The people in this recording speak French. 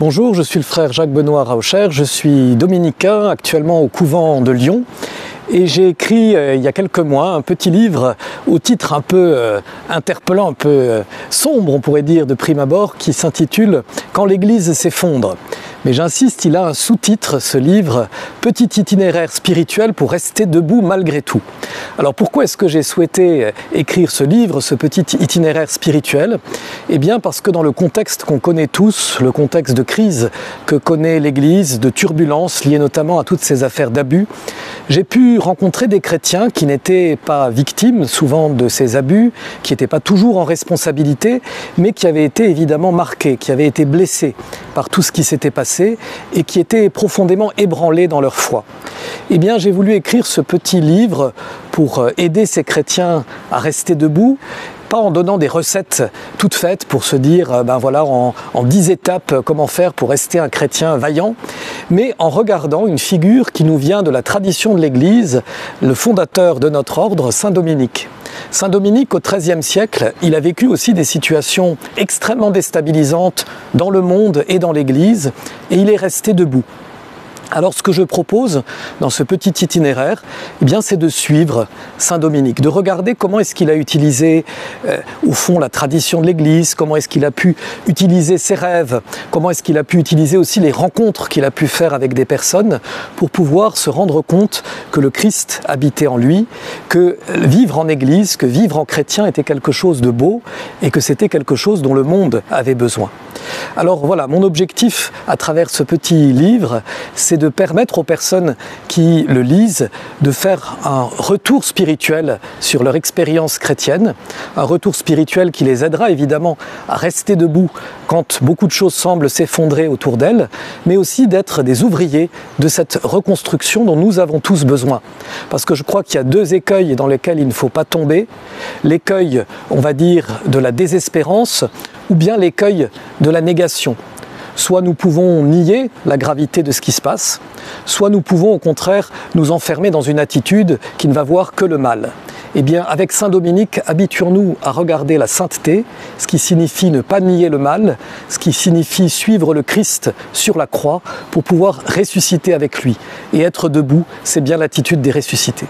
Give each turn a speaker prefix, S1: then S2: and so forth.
S1: Bonjour, je suis le frère Jacques-Benoît Raucher, je suis dominicain, actuellement au couvent de Lyon. Et j'ai écrit il y a quelques mois un petit livre au titre un peu interpellant, un peu sombre, on pourrait dire, de prime abord, qui s'intitule « Quand l'Église s'effondre ». Mais j'insiste, il a un sous-titre, ce livre, « Petit itinéraire spirituel pour rester debout malgré tout ». Alors pourquoi est-ce que j'ai souhaité écrire ce livre, ce petit itinéraire spirituel? Eh bien parce que dans le contexte qu'on connaît tous, le contexte de crise que connaît l'Église, de turbulences liées notamment à toutes ces affaires d'abus, j'ai pu rencontrer des chrétiens qui n'étaient pas victimes souvent de ces abus, qui n'étaient pas toujours en responsabilité, mais qui avaient été évidemment marqués, qui avaient été blessés par tout ce qui s'était passé et qui étaient profondément ébranlés dans leur foi. Eh bien, j'ai voulu écrire ce petit livre pour aider ces chrétiens à rester debout, pas en donnant des recettes toutes faites pour se dire, ben voilà, en 10 étapes, comment faire pour rester un chrétien vaillant, mais en regardant une figure qui nous vient de la tradition de l'Église, le fondateur de notre ordre, Saint Dominique. Saint Dominique, au XIIIe siècle, il a vécu aussi des situations extrêmement déstabilisantes dans le monde et dans l'Église, et il est resté debout. Alors ce que je propose dans ce petit itinéraire, eh bien, c'est de suivre Saint Dominique, de regarder comment est-ce qu'il a utilisé au fond la tradition de l'Église, comment est-ce qu'il a pu utiliser ses rêves, comment est-ce qu'il a pu utiliser aussi les rencontres qu'il a pu faire avec des personnes pour pouvoir se rendre compte que le Christ habitait en lui, que vivre en Église, que vivre en chrétien était quelque chose de beau et que c'était quelque chose dont le monde avait besoin. Alors voilà, mon objectif à travers ce petit livre, c'est de permettre aux personnes qui le lisent de faire un retour spirituel sur leur expérience chrétienne, un retour spirituel qui les aidera évidemment à rester debout quand beaucoup de choses semblent s'effondrer autour d'elles, mais aussi d'être des ouvriers de cette reconstruction dont nous avons tous besoin. Parce que je crois qu'il y a deux écueils dans lesquels il ne faut pas tomber. L'écueil, on va dire, de la désespérance, ou bien l'écueil de la négation. Soit nous pouvons nier la gravité de ce qui se passe, soit nous pouvons au contraire nous enfermer dans une attitude qui ne va voir que le mal. Eh bien, avec Saint Dominique, habituons-nous à regarder la sainteté, ce qui signifie ne pas nier le mal, ce qui signifie suivre le Christ sur la croix pour pouvoir ressusciter avec lui. Et être debout, c'est bien l'attitude des ressuscités.